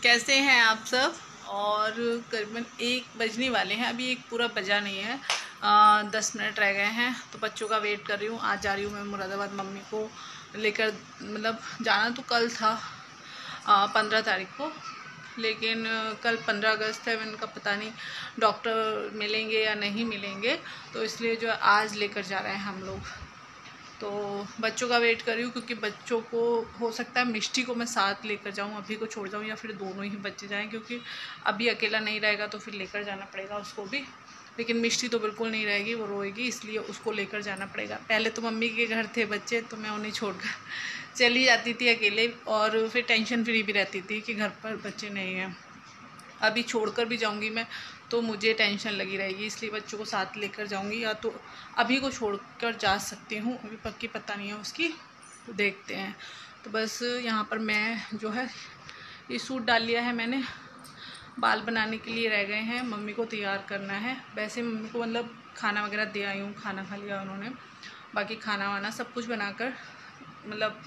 कैसे हैं आप सब। और करीबन 1 बजने वाले हैं, अभी 1 पूरा बजा नहीं है, 10 मिनट रह गए हैं। तो बच्चों का वेट कर रही हूँ। आज जा रही हूँ मैं मुरादाबाद मम्मी को लेकर। मतलब जाना तो कल था 15 तारीख को, लेकिन कल 15 अगस्त है। मैंने कहा पता नहीं डॉक्टर मिलेंगे या नहीं मिलेंगे, तो इसलिए जो आज लेकर जा रहे हैं हम लोग। तो बच्चों का वेट कर रही हूँ, क्योंकि बच्चों को हो सकता है मिष्टी को मैं साथ लेकर जाऊँ, अभी को छोड़ जाऊँ, या फिर दोनों ही बच्चे जाएं, क्योंकि अभी अकेला नहीं रहेगा तो फिर लेकर जाना पड़ेगा उसको भी। लेकिन मिष्टी तो बिल्कुल नहीं रहेगी, वो रोएगी, इसलिए उसको लेकर जाना पड़ेगा। पहले तो मम्मी के घर थे बच्चे, तो मैं उन्हें छोड़कर चली जाती थी अकेले, और फिर टेंशन फ्री भी रहती थी कि घर पर बच्चे नहीं हैं। अभी छोड़कर भी जाऊंगी मैं तो मुझे टेंशन लगी रहेगी, इसलिए बच्चों को साथ लेकर जाऊंगी, या तो अभी को छोड़कर जा सकती हूँ, अभी पक्की पता नहीं है उसकी, तो देखते हैं। तो बस यहाँ पर मैं जो है ये सूट डाल लिया है मैंने, बाल बनाने के लिए रह गए हैं, मम्मी को तैयार करना है। वैसे मम्मी को मतलब खाना वगैरह दे आई हूँ, खाना खा लिया उन्होंने, बाकी खाना वाना सब कुछ बनाकर मतलब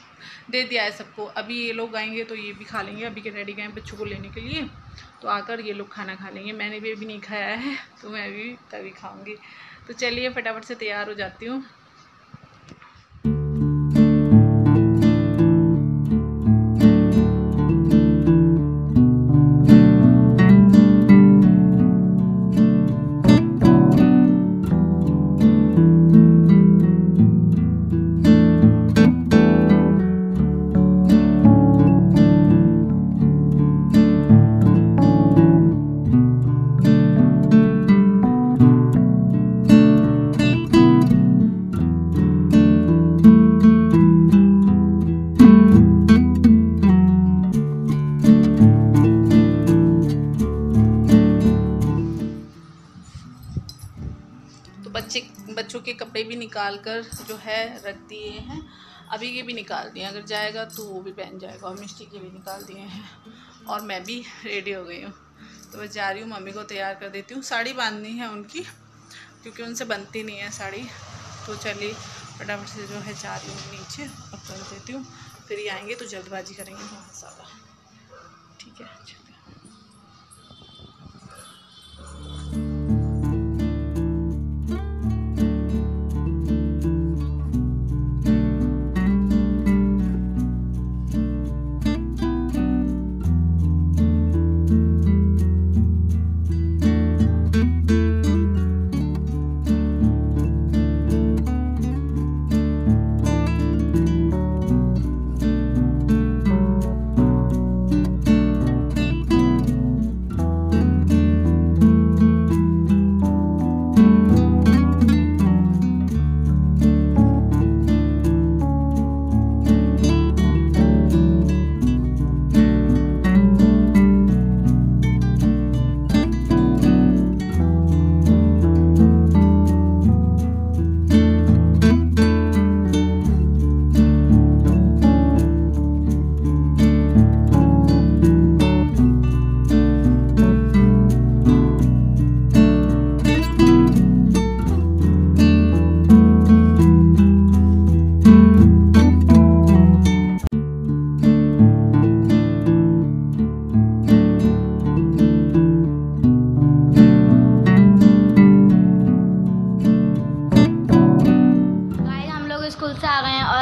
दे दिया है सबको। अभी ये लोग आएंगे तो ये भी खा लेंगे, अभी के डैडी गए बच्चों को लेने के लिए, तो आकर ये लोग खाना खा लेंगे। मैंने भी अभी नहीं खाया है, तो मैं भी तभी खाऊंगी। तो चलिए फटाफट से तैयार हो जाती हूँ। बच्चों के कपड़े भी निकाल कर जो है रख दिए हैं, अभी के भी निकाल दिए, अगर जाएगा तो वो भी पहन जाएगा, और मिष्टी के भी निकाल दिए हैं, और मैं भी रेडी हो गई हूँ। तो मैं जा रही हूँ, मम्मी को तैयार कर देती हूँ। साड़ी बांधनी है उनकी, क्योंकि उनसे बनती नहीं है साड़ी। तो चलिए फटाफट से जो है जा रही हूँ नीचे और कर देती हूँ, फिर ये आएंगे तो जल्दबाजी करेंगे बहुत ज़्यादा। ठीक है, चलिए।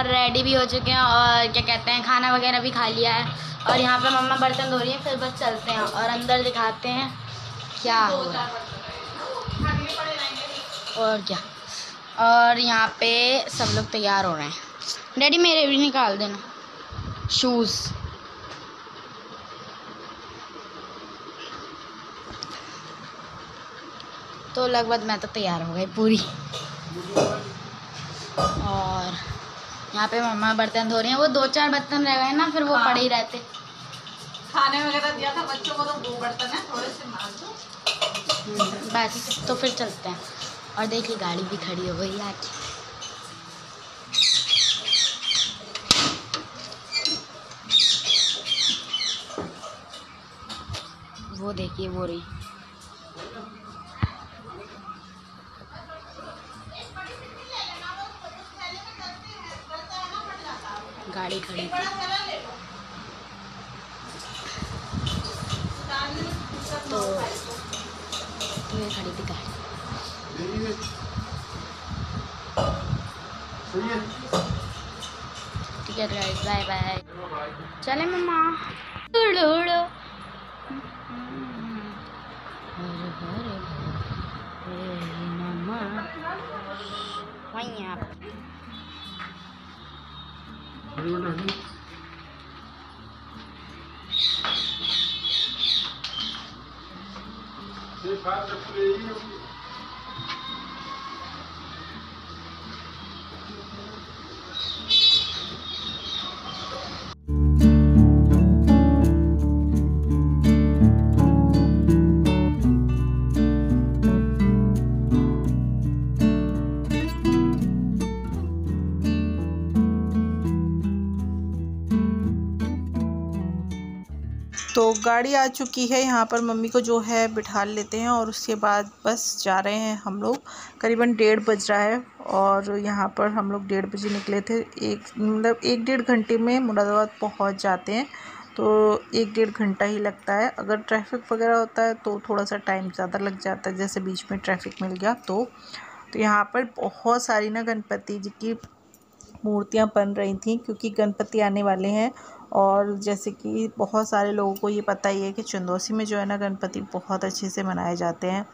रेडी भी हो चुके हैं, और क्या कहते हैं खाना वगैरह भी खा लिया है, और यहाँ पे मम्मा बर्तन धो रही हैं। फिर बस चलते हैं और अंदर दिखाते हैं क्या हो रहा है और क्या। और यहाँ पे सब लोग तैयार हो रहे हैं। डैडी मेरे भी निकाल देना शूज़। तो लगभग मैं तो तैयार हो गई पूरी। और यहाँ पे मम्मा बर्तन धो रही हैं। वो 2-4 बर्तन रह गए ना, फिर वो पड़े ही रहते। खाने वगैरह दिया था बच्चों को, तो 2 बर्तन है, थोड़े से मार दो बस। तो फिर चलते हैं। और देखिए गाड़ी भी खड़ी हो गई आज। वो देखिए वो रही। गाड़ी खड़ी थी। तो ये खड़ी थी गाड़ी। ठीक है गाइस, बाय बाय। चले मम्मा। उड़ो उड़ो। मम्मा वहीं आप। तो गाड़ी आ चुकी है, यहाँ पर मम्मी को जो है बिठा लेते हैं और उसके बाद बस जा रहे हैं हम लोग। करीबन 1:30 बज रहा है और यहाँ पर हम लोग 1:30 बजे निकले थे। मतलब 1-1.5 घंटे में मुरादाबाद पहुँच जाते हैं। तो 1-1.5 घंटा ही लगता है। अगर ट्रैफिक वगैरह होता है तो थोड़ा सा टाइम ज़्यादा लग जाता है, जैसे बीच में ट्रैफिक मिल गया तो यहाँ पर बहुत सारी ना गणपति जी की मूर्तियाँ बन रही थी, क्योंकि गणपति आने वाले हैं। और जैसे कि बहुत सारे लोगों को ये पता ही है कि चंदौसी में जो है ना गणपति बहुत अच्छे से मनाए जाते हैं।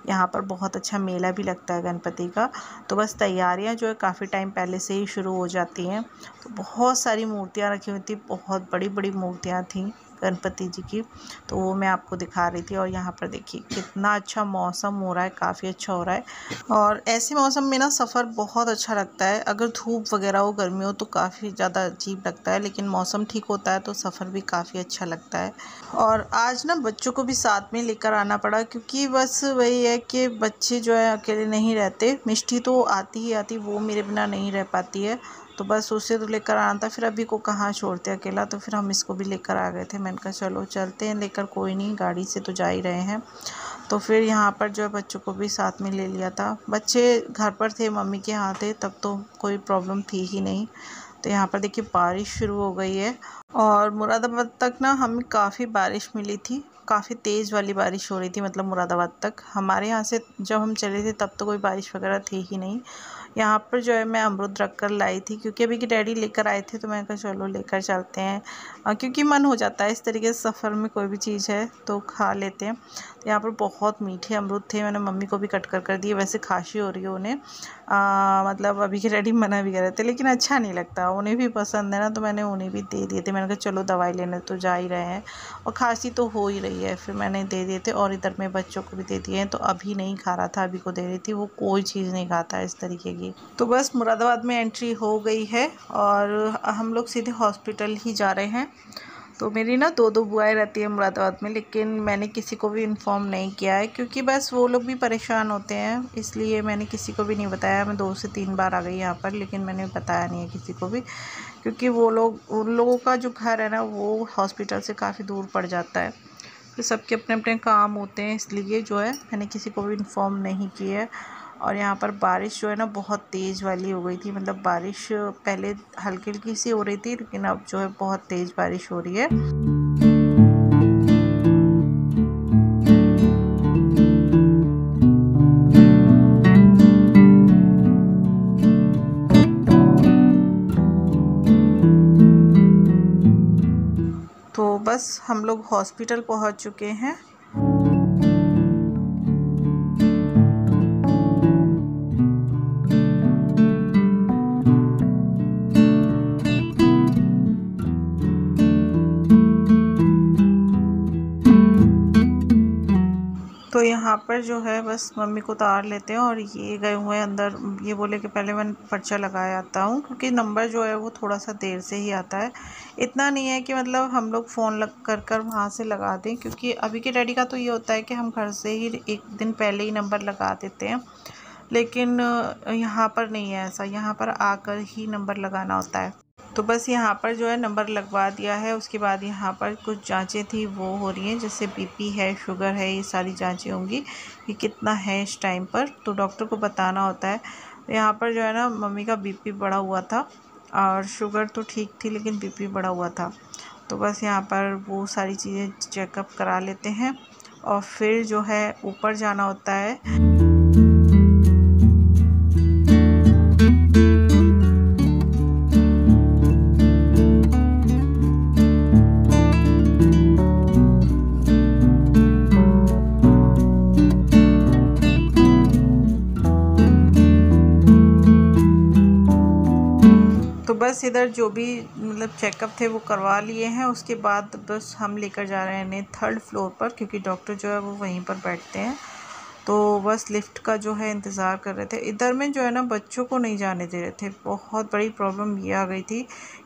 यहाँ पर बहुत अच्छा मेला भी लगता है गणपति का। तो बस तैयारियाँ जो है काफ़ी टाइम पहले से ही शुरू हो जाती हैं। तो बहुत सारी मूर्तियाँ रखी हुई थी, बहुत बड़ी बड़ी मूर्तियाँ थीं गणपति जी की। तो वो मैं आपको दिखा रही थी। और यहाँ पर देखिए कितना अच्छा मौसम हो रहा है, काफ़ी अच्छा हो रहा है। और ऐसे मौसम में ना सफ़र बहुत अच्छा लगता है। अगर धूप वगैरह हो, गर्मी हो तो काफ़ी ज़्यादा अजीब लगता है, लेकिन मौसम ठीक होता है तो सफ़र भी काफ़ी अच्छा लगता है। और आज ना बच्चों को भी साथ में लेकर आना पड़ा, क्योंकि बस वही है कि बच्चे जो है अकेले नहीं रहते। मिष्टी तो आती ही आती, वो मेरे बिना नहीं रह पाती है। तो बस उसे तो लेकर आना था, फिर अभी को कहाँ छोड़ते अकेला, तो फिर हम इसको भी लेकर आ गए थे। मैंने कहा चलो चलते हैं लेकर, कोई नहीं, गाड़ी से तो जा ही रहे हैं। तो फिर यहाँ पर जो है बच्चों को भी साथ में ले लिया था। बच्चे घर पर थे, मम्मी के यहाँ थे, तब तो कोई प्रॉब्लम थी ही नहीं। तो यहाँ पर देखिए बारिश शुरू हो गई है और मुरादाबाद तक ना हमें काफ़ी बारिश मिली थी। काफ़ी तेज़ वाली बारिश हो रही थी, मतलब मुरादाबाद तक। हमारे यहाँ से जब हम चले थे तब तो कोई बारिश वगैरह थी ही नहीं। यहाँ पर जो है मैं अमरूद रख कर लाई थी, क्योंकि अभी के डैडी लेकर आए थे, तो मैंने कहा चलो लेकर चलते हैं। क्योंकि मन हो जाता है इस तरीके से, सफ़र में कोई भी चीज़ है तो खा लेते हैं। तो यहाँ पर बहुत मीठे अमरूद थे, मैंने मम्मी को भी कट कर दिए। वैसे खांसी हो रही है उन्हें, मतलब अभी के डैडी मना भी कर रहे थे, लेकिन अच्छा नहीं लगता, उन्हें भी पसंद है ना, तो मैंने उन्हें भी दे दिए थे। मैंने कहा चलो दवाई लेने तो जा ही रहे हैं और खांसी तो हो ही रही है, फिर मैंने दे दिए थे। और इधर में बच्चों को भी दे दिए हैं। तो अभी नहीं खा रहा था, अभी को दे रही थी, वो कोई चीज़ नहीं खाता है इस तरीके की। तो बस मुरादाबाद में एंट्री हो गई है और हम लोग सीधे हॉस्पिटल ही जा रहे हैं। तो मेरी ना 2 बुआएं रहती है मुरादाबाद में, लेकिन मैंने किसी को भी इन्फॉर्म नहीं किया है, क्योंकि बस वो लोग भी परेशान होते हैं, इसलिए मैंने किसी को भी नहीं बताया। मैं 2 से 3 बार आ गई यहाँ पर, लेकिन मैंने बताया नहीं है किसी को भी, क्योंकि वो लोग, उन लोगों का जो घर है ना वो हॉस्पिटल से काफ़ी दूर पड़ जाता है। फिर सबके अपने अपने काम होते हैं, इसलिए जो है मैंने किसी को भी इन्फॉर्म नहीं किया है। और यहाँ पर बारिश जो है ना बहुत तेज़ वाली हो गई थी, मतलब बारिश पहले हल्की हल्की सी हो रही थी, लेकिन अब जो है बहुत तेज़ बारिश हो रही है। तो बस हम लोग हॉस्पिटल पहुँच चुके हैं। तो यहाँ पर जो है बस मम्मी को उतार लेते हैं और ये गए हुए हैं अंदर। ये बोले कि पहले मैं पर्चा लगा आता हूँ, क्योंकि नंबर जो है वो थोड़ा सा देर से ही आता है। इतना नहीं है कि मतलब हम लोग फ़ोन लग कर वहाँ से लगा दें, क्योंकि अभी के डैडी का तो ये होता है कि हम घर से ही 1 दिन पहले ही नंबर लगा देते हैं, लेकिन यहाँ पर नहीं है ऐसा, यहाँ पर आकर ही नंबर लगाना होता है। तो बस यहाँ पर जो है नंबर लगवा दिया है। उसके बाद यहाँ पर कुछ जांचें थी वो हो रही हैं, जैसे बीपी है, शुगर है, ये सारी जांचें होंगी कि कितना है इस टाइम पर, तो डॉक्टर को बताना होता है। यहाँ पर जो है ना मम्मी का बीपी बढ़ा हुआ था और शुगर तो ठीक थी, लेकिन बीपी बढ़ा हुआ था। तो बस यहाँ पर वो सारी चीज़ें चेकअप करा लेते हैं और फिर जो है ऊपर जाना होता है। तो बस इधर जो भी मतलब चेकअप थे वो करवा लिए हैं। उसके बाद बस हम लेकर जा रहे हैं इन्हें 3rd फ्लोर पर, क्योंकि डॉक्टर जो है वो वहीं पर बैठते हैं। तो बस लिफ्ट का जो है इंतज़ार कर रहे थे। इधर में जो है ना बच्चों को नहीं जाने दे रहे थे। बहुत बड़ी प्रॉब्लम ये आ गई थी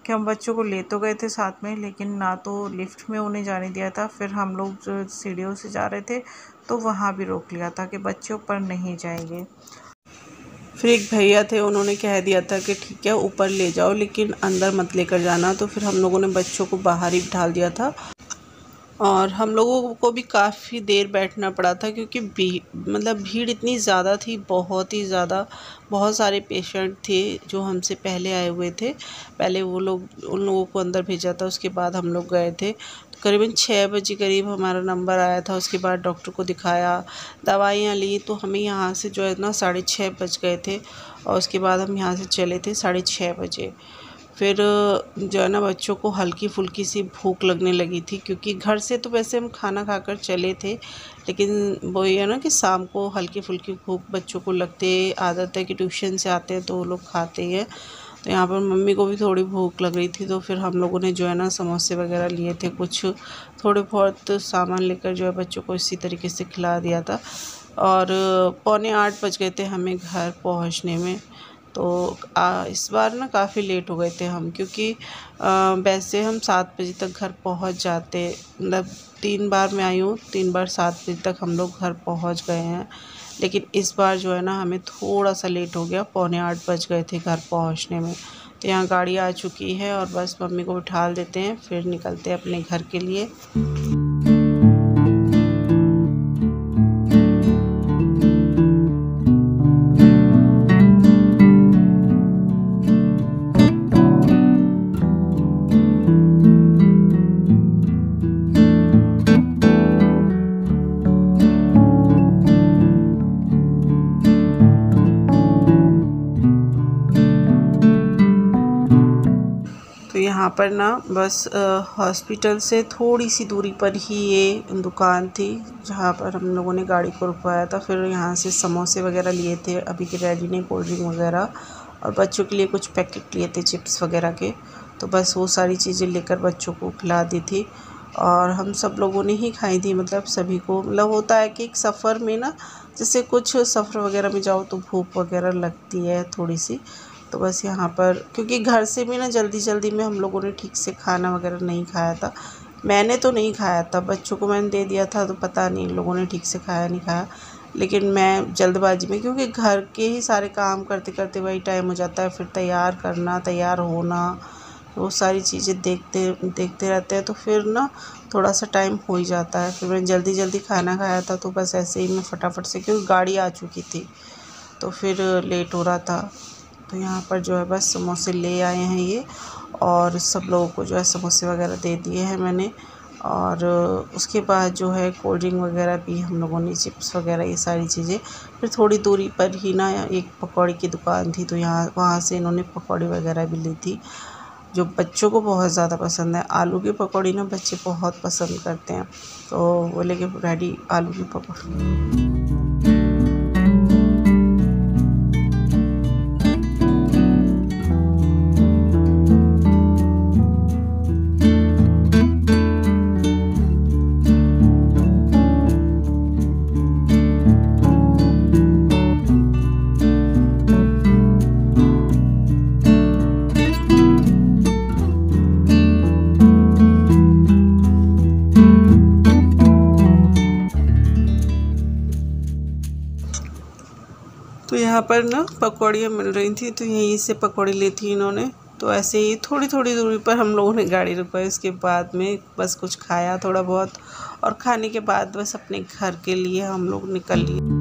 कि हम बच्चों को ले तो गए थे साथ में, लेकिन ना तो लिफ्ट में उन्हें जाने दिया था। फिर हम लोग जो सीढ़ियों से जा रहे थे तो वहाँ भी रोक लिया था कि बच्चे ऊपर नहीं जाएंगे। फिर एक भैया थे, उन्होंने कह दिया था कि ठीक है ऊपर ले जाओ लेकिन अंदर मत लेकर जाना। तो फिर हम लोगों ने बच्चों को बाहर ही बिठा दिया था और हम लोगों को भी काफ़ी देर बैठना पड़ा था, क्योंकि भीड़ इतनी ज़्यादा थी, बहुत ही ज़्यादा। बहुत सारे पेशेंट थे जो हमसे पहले आए हुए थे। पहले वो लोग उन लोगों को अंदर भेजा था, उसके बाद हम लोग गए थे। तो करीबन 6 बजे करीब हमारा नंबर आया था। उसके बाद डॉक्टर को दिखाया, दवाइयाँ ली, तो हमें यहाँ से जो है ना 6:30 बज गए थे। और उसके बाद हम यहाँ से चले थे 6:30 बजे। फिर जो है ना बच्चों को हल्की फुल्की सी भूख लगने लगी थी, क्योंकि घर से तो वैसे हम खाना खाकर चले थे, लेकिन वो ये है ना कि शाम को हल्की फुल्की भूख बच्चों को लगते, आदत है कि ट्यूशन से आते हैं तो वो लोग खाते हैं। तो यहाँ पर मम्मी को भी थोड़ी भूख लग रही थी, तो फिर हम लोगों ने जो है ना समोसे वगैरह लिए थे, कुछ थोड़े बहुत सामान लेकर जो है बच्चों को इसी तरीके से खिला दिया था। और 7:45 बज गए थे हमें घर पहुँचने में। तो इस बार ना काफ़ी लेट हो गए थे हम, क्योंकि वैसे हम 7 बजे तक घर पहुंच जाते। मतलब 3 बार मैं आई हूँ, 3 बार 7 बजे तक हम लोग घर पहुंच गए हैं। लेकिन इस बार जो है ना हमें थोड़ा सा लेट हो गया, 7:45 बज गए थे घर पहुंचने में। तो यहाँ गाड़ी आ चुकी है और बस मम्मी को बिठा देते हैं, फिर निकलते हैं अपने घर के लिए। यहाँ पर ना बस हॉस्पिटल से थोड़ी सी दूरी पर ही ये दुकान थी जहाँ पर हम लोगों ने गाड़ी को रुकवाया था। फिर यहाँ से समोसे वगैरह लिए थे अभी के डैडी ने, कोल्ड ड्रिंक वगैरह, और बच्चों के लिए कुछ पैकेट लिए थे चिप्स वगैरह के। तो बस वो सारी चीज़ें लेकर बच्चों को खिला दी थी और हम सब लोगों ने ही खाई थी। मतलब सभी को, मतलब होता है कि एक सफ़र में ना, जैसे कुछ सफ़र वगैरह में जाओ तो भूख वगैरह लगती है थोड़ी सी। तो बस यहाँ पर, क्योंकि घर से भी ना जल्दी जल्दी में हम लोगों ने ठीक से खाना वगैरह नहीं खाया था। मैंने तो नहीं खाया था, बच्चों को मैंने दे दिया था, तो पता नहीं लोगों ने ठीक से खाया नहीं खाया। लेकिन मैं जल्दबाजी में, क्योंकि घर के ही सारे काम करते करते वही टाइम हो जाता है, फिर तैयार करना, तैयार होना, वो सारी चीज़ें देखते रहते हैं, तो फिर ना थोड़ा सा टाइम हो ही जाता है। फिर मैं जल्दी जल्दी खाना खाया था, तो बस ऐसे ही मैं फटाफट से, क्योंकि गाड़ी आ चुकी थी तो फिर लेट हो रहा था। तो यहाँ पर जो है बस समोसे ले आए हैं ये, और सब लोगों को जो है समोसे वगैरह दे दिए हैं मैंने। और उसके बाद जो है कोल्ड ड्रिंक वगैरह भी हम लोगों ने, चिप्स वगैरह, ये सारी चीज़ें। फिर थोड़ी दूरी पर ही ना एक पकौड़ी की दुकान थी, तो वहाँ से इन्होंने पकौड़ी वगैरह भी ली थी, जो बच्चों को बहुत ज़्यादा पसंद है। आलू की पकौड़ी ना बच्चे बहुत पसंद करते हैं, तो वो लेके डैडी आलू की पकौड़ी। तो यहाँ पर ना पकौड़ियाँ मिल रही थी, तो यहीं से पकौड़ी ली थी इन्होंने। तो ऐसे ही थोड़ी थोड़ी दूरी पर हम लोगों ने गाड़ी रुकवाई। उसके बाद में बस कुछ खाया थोड़ा बहुत, और खाने के बाद बस अपने घर के लिए हम लोग निकल लिए।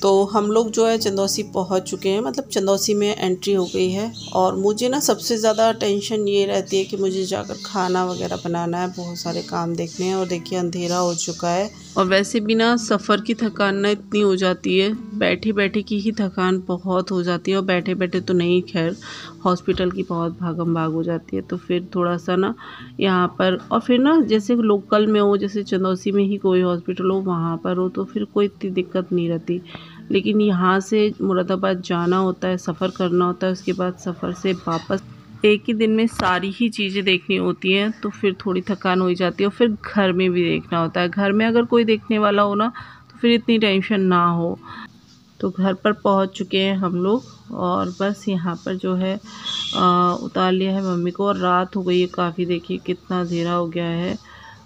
तो हम लोग जो है चंदौसी पहुंच चुके हैं, मतलब चंदौसी में एंट्री हो गई है। और मुझे ना सबसे ज़्यादा टेंशन ये रहती है कि मुझे जाकर खाना वगैरह बनाना है, बहुत सारे काम देखने हैं। और देखिए अंधेरा हो चुका है। और वैसे भी ना सफ़र की थकान ना इतनी हो जाती है, बैठे बैठे की ही थकान बहुत हो जाती है। और बैठे बैठे तो नहीं, खैर हॉस्पिटल की बहुत भागम भाग हो जाती है। तो फिर थोड़ा सा ना यहाँ पर, और फिर ना जैसे लोकल में हो, जैसे चंदौसी में ही कोई हॉस्पिटल हो, वहाँ पर हो, तो फिर कोई इतनी दिक्कत नहीं रहती। लेकिन यहाँ से मुरादाबाद जाना होता है, सफ़र करना होता है, उसके बाद सफ़र से वापस एक ही दिन में सारी ही चीज़ें देखनी होती हैं, तो फिर थोड़ी थकान हो ही जाती है। और फिर घर में भी देखना होता है। घर में अगर कोई देखने वाला हो ना तो फिर इतनी टेंशन ना हो। तो घर पर पहुंच चुके हैं हम लोग, और बस यहाँ पर जो है उतार लिया है मम्मी को। और रात हो गई है काफ़ी, देखिए कितना अंधेरा हो गया है।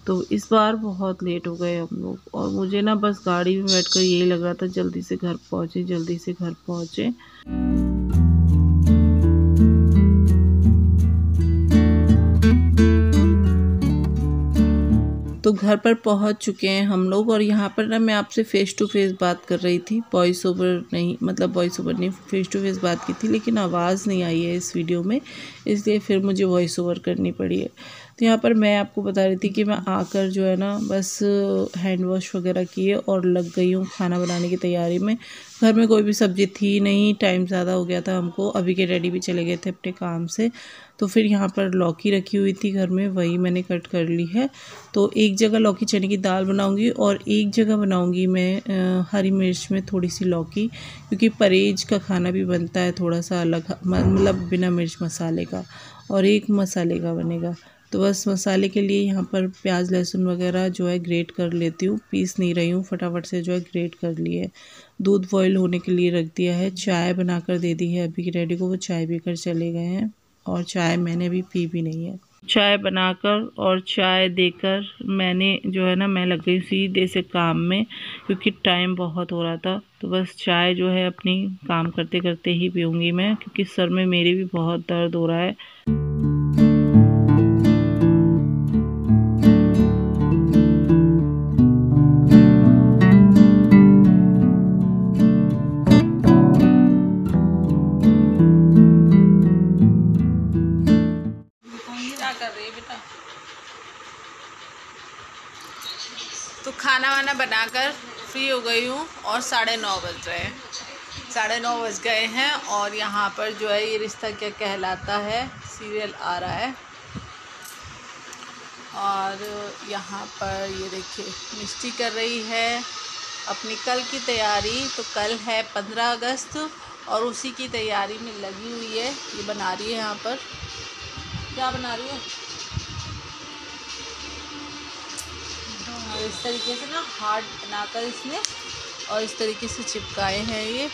तो इस बार बहुत लेट हो गए हम लोग। और मुझे ना बस गाड़ी में बैठकर यही लग रहा था जल्दी से घर पहुँचे, जल्दी से घर पहुँचे। तो घर पर पहुंच चुके हैं हम लोग। और यहाँ पर ना मैं आपसे फ़ेस टू फेस बात कर रही थी, वॉइस ओवर नहीं, मतलब वॉइस ओवर नहीं, फ़ेस टू फेस बात की थी, लेकिन आवाज़ नहीं आई है इस वीडियो में, इसलिए फिर मुझे वॉइस ओवर करनी पड़ी है। तो यहाँ पर मैं आपको बता रही थी कि मैं आकर जो है ना बस हैंड वॉश वगैरह किए और लग गई हूँ खाना बनाने की तैयारी में। घर में कोई भी सब्ज़ी थी नहीं, टाइम ज़्यादा हो गया था हमको, अभी के डैडी भी चले गए थे अपने काम से। तो फिर यहाँ पर लौकी रखी हुई थी घर में, वही मैंने कट कर ली है। तो एक जगह लौकी चने की दाल बनाऊंगी और एक जगह बनाऊंगी मैं हरी मिर्च में थोड़ी सी लौकी, क्योंकि परहेज का खाना भी बनता है थोड़ा सा अलग, मतलब बिना मिर्च मसाले का, और एक मसाले का बनेगा। तो बस मसाले के लिए यहाँ पर प्याज लहसुन वगैरह जो है ग्रेट कर लेती हूँ, पीस नहीं रही हूँ, फटाफट से जो है ग्रेट कर लिए। दूध बॉयल होने के लिए रख दिया है, चाय बनाकर दे दी है अभी के डैडी को, वो चाय पीकर चले गए हैं। और चाय मैंने अभी पी भी नहीं है। चाय बनाकर और चाय देकर मैंने जो है ना, मैं लग गई सीधे से काम में, क्योंकि टाइम बहुत हो रहा था। तो बस चाय जो है अपनी काम करते करते ही पीऊँगी मैं, क्योंकि सर में मेरे भी बहुत दर्द हो रहा है। तो खाना वाना बनाकर फ्री हो गई हूँ और 9:30 बज रहे हैं, 9:30 बज गए हैं। और यहाँ पर जो है ये रिश्ता क्या कहलाता है सीरियल आ रहा है। और यहाँ पर ये देखिए मिष्टी कर रही है अपनी कल की तैयारी। तो कल है 15 अगस्त और उसी की तैयारी में लगी हुई है। ये बना रही है, यहाँ पर क्या बना रही है, इस तरीके से ना हार्ट बनाकर इसमें और इस तरीके से चिपकाए हैं ये।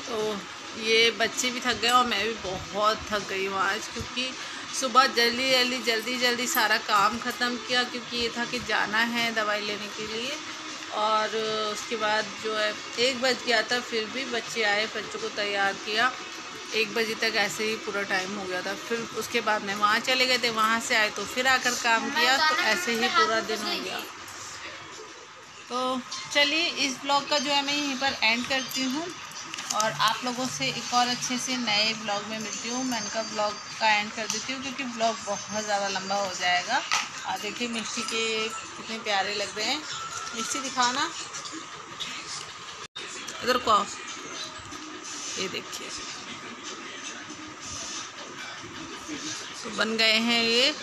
तो ये बच्चे भी थक गए और मैं भी बहुत थक गई हूँ आज, क्योंकि सुबह जल्दी सारा काम ख़त्म किया, क्योंकि ये था कि जाना है दवाई लेने के लिए। और उसके बाद जो है 1 बज गया था, फिर भी बच्चे आए, बच्चों को तैयार किया, 1 बजे तक ऐसे ही पूरा टाइम हो गया था। फिर उसके बाद में वहाँ चले गए थे, वहाँ से आए तो फिर आकर काम किया, तो ऐसे ही पूरा दिन हो गया। तो चलिए इस ब्लॉग का जो है मैं यहीं पर एंड करती हूँ, और आप लोगों से एक और अच्छे से नए ब्लॉग में मिलती हूँ। मैं इनका ब्लॉग का एंड कर देती हूँ, क्योंकि ब्लॉग बहुत ज़्यादा लंबा हो जाएगा। और देखिए मिष्टी के कितने प्यारे लग रहे हैं। मिष्टी दिखाना, इधर को आओ, ये देखिए तो बन गए हैं ये।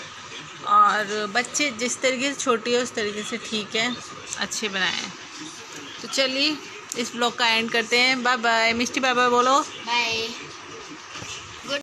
और बच्चे जिस तरीके से छोटी है उस तरीके से ठीक है, अच्छे बनाए हैं। तो चलिए इस ब्लॉग का एंड करते हैं। Bye bye. Mishti bye bye बोलो। बाय।